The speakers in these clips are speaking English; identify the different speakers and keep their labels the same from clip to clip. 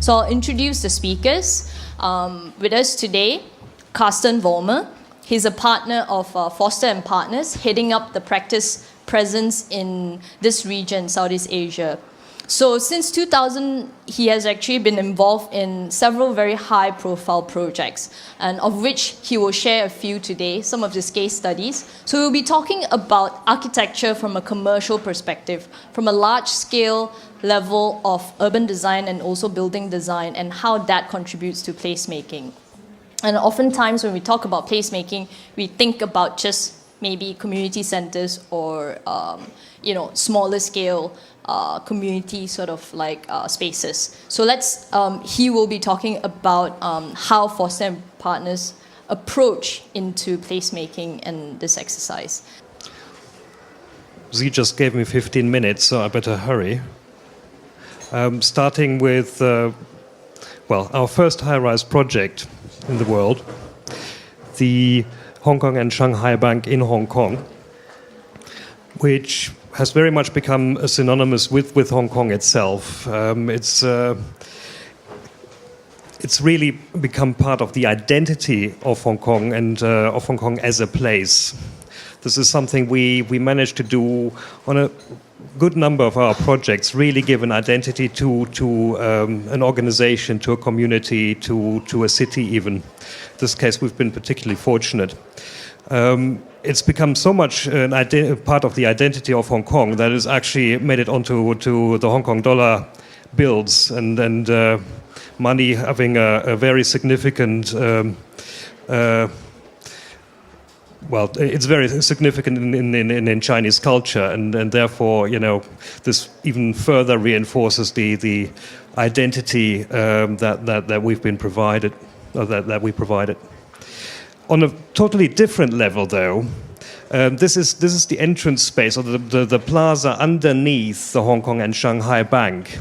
Speaker 1: So I'll introduce the speakers. With us today, Karsten Vollmer. He's a partner of Foster+Partners, heading up the practice presence in this region, Southeast Asia. So since 2000, he has actually been involved in several very high-profile projects, and of which he will share a few today, some of his case studies. So we'll be talking about architecture from a commercial perspective, from a large-scale level of urban design and also building design, and how that contributes to placemaking. And oftentimes when we talk about placemaking, we think about just maybe community centers or smaller scale community sort of like spaces. So he will be talking about how Foster+Partners approach into placemaking and this exercise.
Speaker 2: Zee just gave me 15 minutes, so I better hurry. Starting with, our first high-rise project in the world, the Hong Kong and Shanghai Bank in Hong Kong, which has very much become synonymous with Hong Kong itself. It's really become part of the identity of Hong Kong and of Hong Kong as a place. This is something we managed to do on a good number of our projects, really give an identity to an organization, to a community, to a city even. In this case, we've been particularly fortunate. It's become so much part of the identity of Hong Kong that it's actually made it onto the Hong Kong dollar bills and money having a very significant it's very significant in Chinese culture, and therefore, this even further reinforces the identity that we've been provided, or that we provided. On a totally different level, though, this is the entrance space, or the plaza underneath the Hong Kong and Shanghai Bank.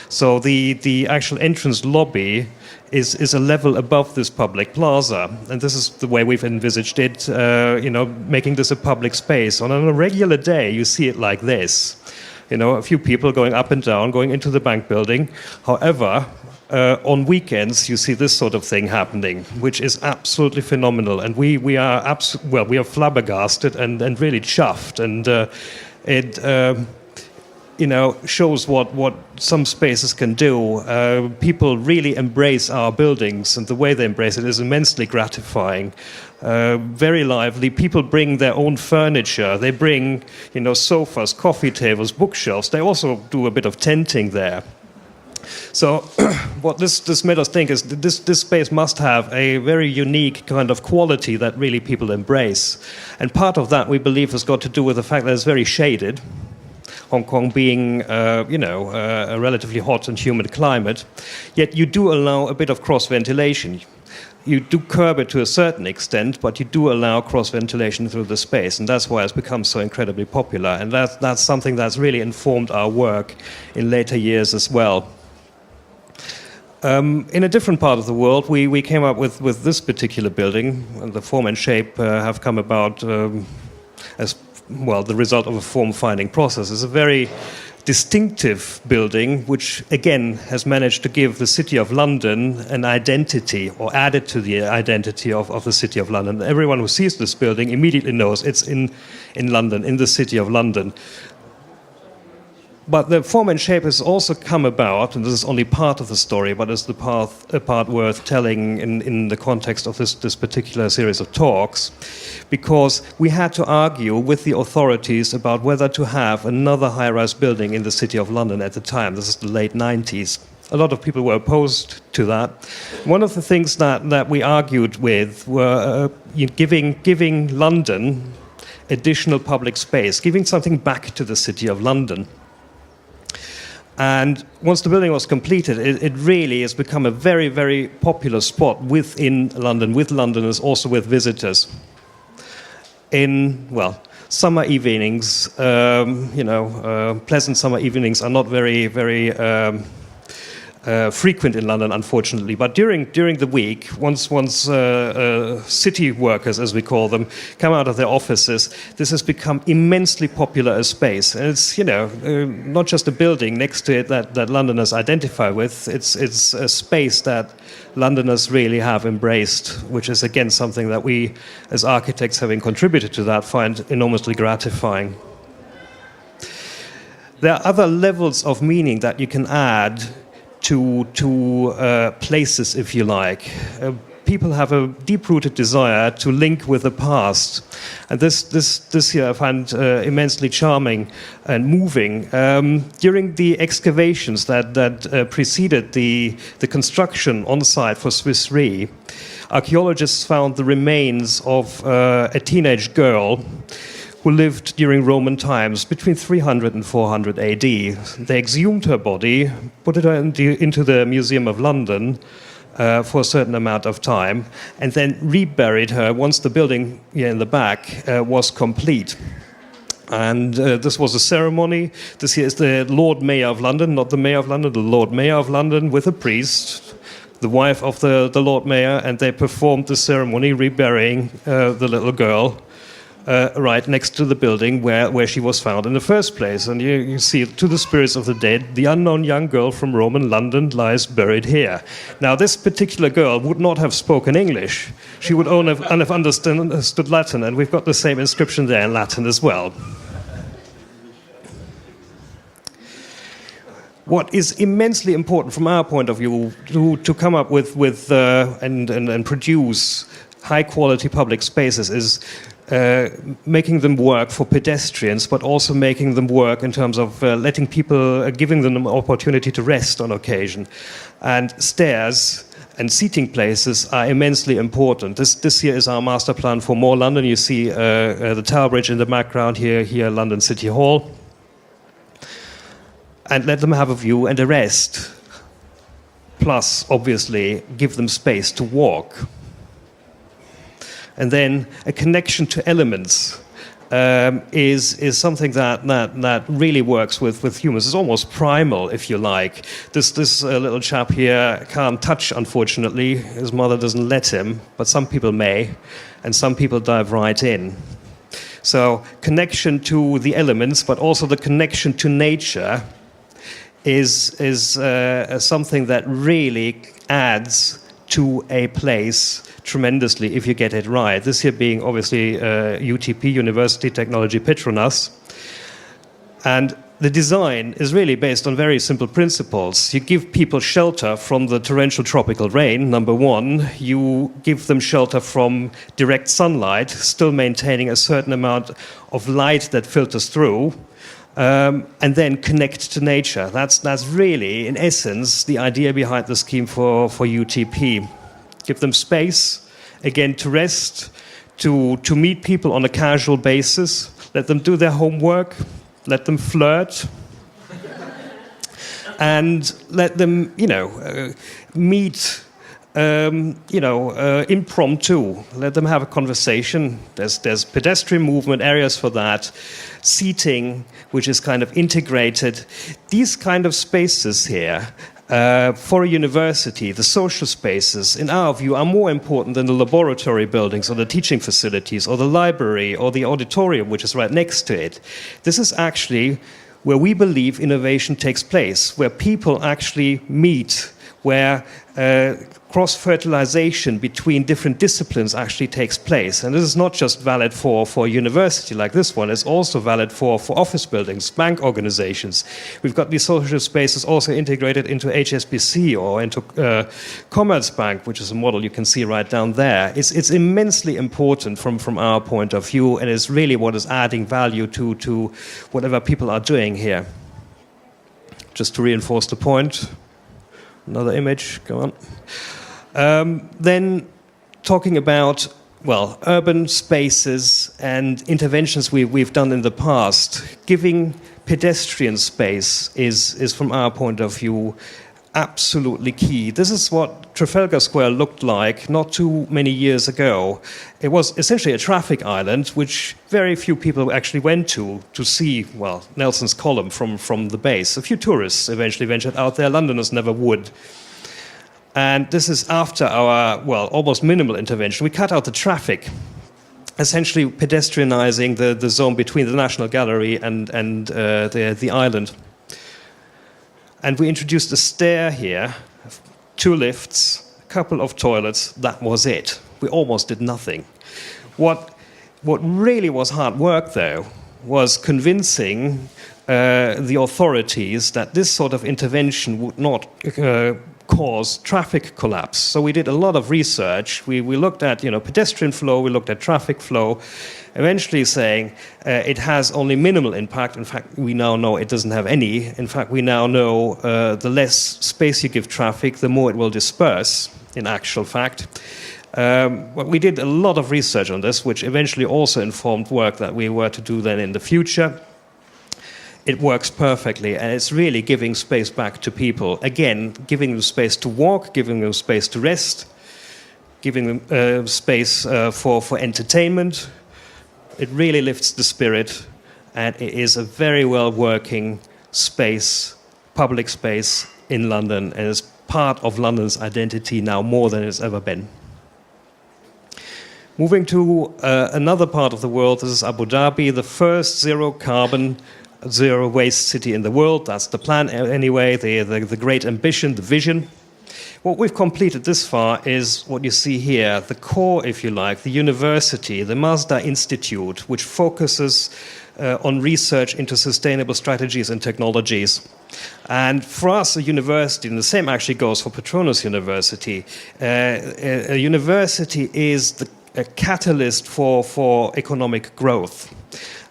Speaker 2: So the actual entrance lobby is a level above this public plaza, and this is the way we've envisaged it, making this a public space. On a regular day, you see it like this, a few people going up and down, going into the bank building. However, on weekends, you see this sort of thing happening, which is absolutely phenomenal, and we are flabbergasted and really chuffed, and it shows what some spaces can do. People really embrace our buildings, and the way they embrace it is immensely gratifying. Very lively. People bring their own furniture. They bring, sofas, coffee tables, bookshelves. They also do a bit of tenting there. So what this made us think is that this space must have a very unique kind of quality that really people embrace. And part of that, we believe, has got to do with the fact that it's very shaded. Hong Kong being, a relatively hot and humid climate, yet you do allow a bit of cross-ventilation. You do curb it to a certain extent, but you do allow cross-ventilation through the space, and that's why it's become so incredibly popular. And that's something that's really informed our work in later years as well. In a different part of the world, we came up with this particular building, and the form and shape have come about as the result of a form-finding process. It's a very distinctive building, which again has managed to give the City of London an identity, or added to the identity of the City of London. Everyone who sees this building immediately knows it's in London, in the City of London. But the form and shape has also come about, and this is only part of the story, but it's the part worth telling in the context of this particular series of talks, because we had to argue with the authorities about whether to have another high-rise building in the City of London at the time. This is the late 90s. A lot of people were opposed to that. One of the things that we argued with were giving London additional public space, giving something back to the City of London. And once the building was completed, it really has become a very, very popular spot within London, with Londoners, also with visitors. In, summer evenings, pleasant summer evenings are not very, very frequent in London, unfortunately. But during the week, once city workers, as we call them, come out of their offices, this has become immensely popular a space. And it's, not just a building next to it that Londoners identify with. It's a space that Londoners really have embraced, which is, again, something that we, as architects, having contributed to that, find enormously gratifying. There are other levels of meaning that you can add to places, if you like. People have a deep-rooted desire to link with the past, and this year I find immensely charming and moving. During the excavations that preceded the construction on site for Swiss Re, archaeologists found the remains of a teenage girl who lived during Roman times between 300 and 400 AD. They exhumed her body, put it into the Museum of London for a certain amount of time, and then reburied her once the building here in the back was complete. And this was a ceremony. This here is the Lord Mayor of London, not the Mayor of London, the Lord Mayor of London with a priest, the wife of the Lord Mayor, and they performed the ceremony reburying the little girl right next to the building where she was found in the first place. And you see, to the spirits of the dead, the unknown young girl from Roman London lies buried here. Now, this particular girl would not have spoken English. She would only have understood Latin, and we've got the same inscription there in Latin as well. What is immensely important from our point of view to come up with and produce high-quality public spaces is making them work for pedestrians, but also making them work in terms of letting people, giving them an opportunity to rest on occasion. And stairs and seating places are immensely important. This here is our master plan for more London. You see the Tower Bridge in the background here London City Hall. And let them have a view and a rest. Plus, obviously, give them space to walk. And then a connection to elements is something that really works with humans. It's almost primal, if you like. This little chap here can't touch, unfortunately. His mother doesn't let him, but some people may, and some people dive right in. So connection to the elements, but also the connection to nature is something that really adds to a place tremendously if you get it right. This here being obviously UTP, University Technology Petronas. And the design is really based on very simple principles. You give people shelter from the torrential tropical rain, number one. You give them shelter from direct sunlight, still maintaining a certain amount of light that filters through. And then connect to nature. That's really, in essence, the idea behind the scheme for UTP. Give them space, again, to rest, to meet people on a casual basis, let them do their homework, let them flirt, and let them, meet, impromptu. Let them have a conversation. There's pedestrian movement areas for that. Seating, which is kind of integrated. These kind of spaces here, for a university, the social spaces, in our view, are more important than the laboratory buildings or the teaching facilities or the library or the auditorium, which is right next to it. This is actually where we believe innovation takes place, where people actually meet, where cross-fertilization between different disciplines actually takes place. And this is not just valid for a university like this one, it's also valid for office buildings, bank organizations. We've got these social spaces also integrated into HSBC or into Commerzbank, which is a model you can see right down there. It's immensely important from our point of view, and is really what is adding value to whatever people are doing here. Just to reinforce the point. Another image, go on. Then talking about, urban spaces and interventions we've done in the past. Giving pedestrian space is from our point of view, absolutely key. This is what Trafalgar Square looked like not too many years ago. It was essentially a traffic island, which very few people actually went to see, well, Nelson's column from the base. A few tourists eventually ventured out there. Londoners never would. And this is after our, well, almost minimal intervention. We cut out the traffic, essentially pedestrianizing the zone between the National Gallery and the island. And we introduced a stair here, 2 lifts, a couple of toilets. That was it. We almost did nothing. What really was hard work, though, was convincing the authorities that this sort of intervention would not cause traffic collapse. So we did a lot of research. We looked at pedestrian flow, we looked at traffic flow, eventually saying it has only minimal impact. In fact, we now know it doesn't have any. In fact, we now know the less space you give traffic, the more it will disperse, in actual fact. But we did a lot of research on this, which eventually also informed work that we were to do then in the future. It works perfectly, and it's really giving space back to people. Again, giving them space to walk, giving them space to rest, giving them space for entertainment. It really lifts the spirit, and it is a very well-working space, public space in London, and is part of London's identity now more than it's ever been. Moving to another part of the world, this is Abu Dhabi, the first zero-carbon, zero-waste city in the world. That's the plan anyway, the great ambition, the vision. What we've completed this far is what you see here, the core, if you like, the university, the Mazda Institute, which focuses on research into sustainable strategies and technologies. And for us, a university, and the same actually goes for Petronas University, a university is a catalyst for economic growth.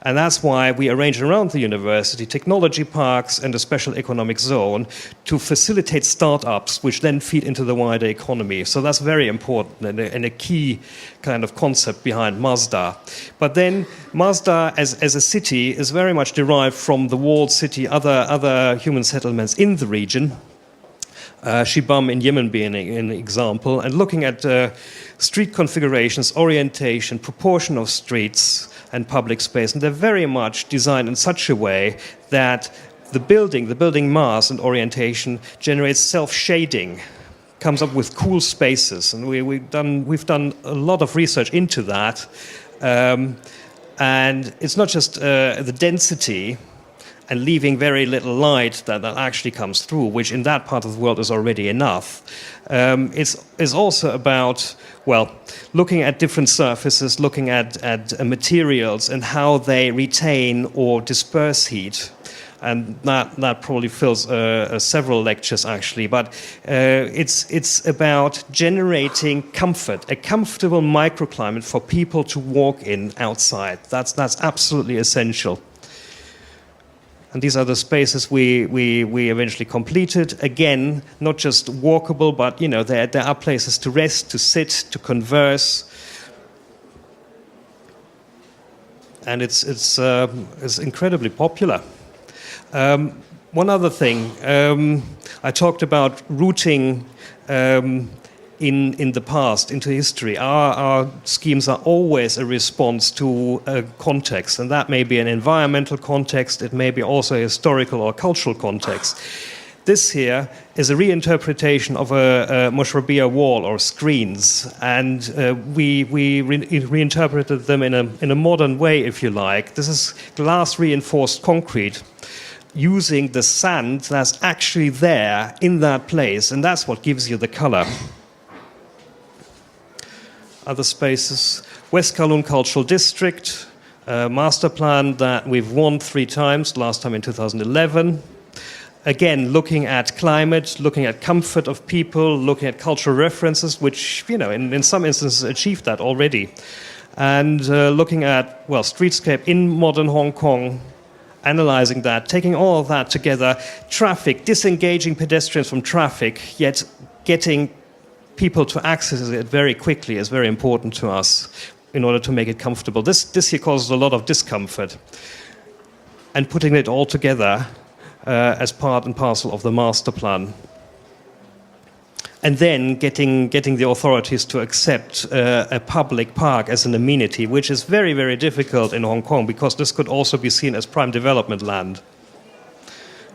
Speaker 2: And that's why we arrange around the university technology parks and a special economic zone to facilitate startups, which then feed into the wider economy. So that's very important and a key kind of concept behind Mazda. But then Mazda as a city is very much derived from the walled city, other human settlements in the region. Shibam in Yemen being an example, and looking at street configurations, orientation, proportion of streets and public space, and they're very much designed in such a way that the building mass and orientation generates self-shading, comes up with cool spaces, and we've done a lot of research into that, and it's not just the density and leaving very little light that actually comes through, which in that part of the world is already enough. It's also about, well, looking at different surfaces, looking at materials and how they retain or disperse heat. And that probably fills several lectures, actually. But it's about generating comfort, a comfortable microclimate for people to walk in outside. That's absolutely essential. And these are the spaces we eventually completed. Again, not just walkable, but there are places to rest, to sit, to converse. And it's incredibly popular. One other thing, I talked about rooting in the past, into history. Our schemes are always a response to a context, and that may be an environmental context, it may be also a historical or cultural context. This here is a reinterpretation of a Moshrabiyah wall or screens, and we reinterpreted them in a modern way, if you like. This is glass reinforced concrete, using the sand that's actually there in that place, and that's what gives you the color. Other spaces, West Kowloon Cultural District, master plan that we've won 3 times, last time in 2011. Again, looking at climate, looking at comfort of people, looking at cultural references, which, in some instances achieved that already. And looking at, well, streetscape in modern Hong Kong, analyzing that, taking all of that together, traffic, disengaging pedestrians from traffic, yet getting people to access it very quickly is very important to us in order to make it comfortable. This here causes a lot of discomfort. And putting it all together as part and parcel of the master plan. and then getting the authorities to accept a public park as an amenity, which is very, very difficult in Hong Kong because this could also be seen as prime development land.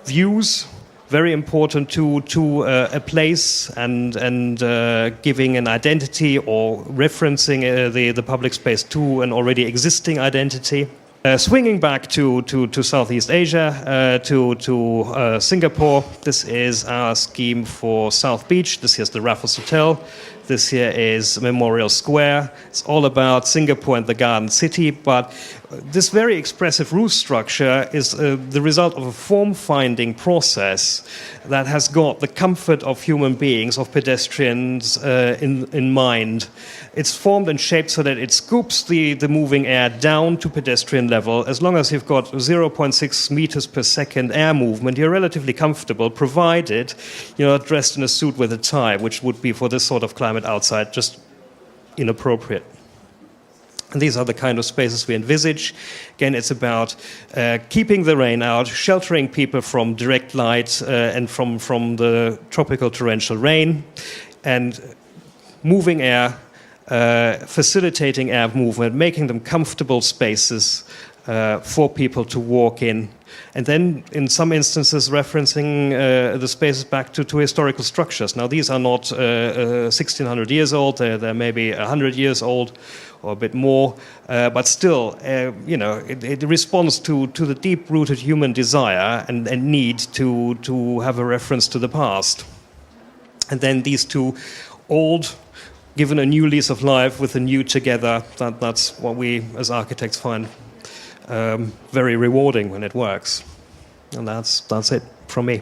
Speaker 2: Views, very important to a place and giving an identity or referencing the public space to an already existing identity. Swinging back to Southeast Asia, to Singapore, this is our scheme for South Beach. This here's the Raffles Hotel. This here is Memorial Square. It's all about Singapore and the Garden City, but this very expressive roof structure is the result of a form-finding process that has got the comfort of human beings, of pedestrians in mind. It's formed and shaped so that it scoops the moving air down to pedestrian level. As long as you've got 0.6 meters per second air movement, you're relatively comfortable, provided you're not dressed in a suit with a tie, which would be for this sort of climate outside just inappropriate. And these are the kind of spaces we envisage. Again, it's about keeping the rain out, sheltering people from direct light and from the tropical torrential rain, and moving air, facilitating air movement, making them comfortable spaces for people to walk in. And then, in some instances, referencing the spaces back to historical structures. Now, these are not 1,600 years old. They're maybe 100 years old or a bit more. But still, it responds to the deep-rooted human desire and need to have a reference to the past. And then these two old, given a new lease of life with the new together, that's what we as architects find very rewarding when it works. And that's it from me.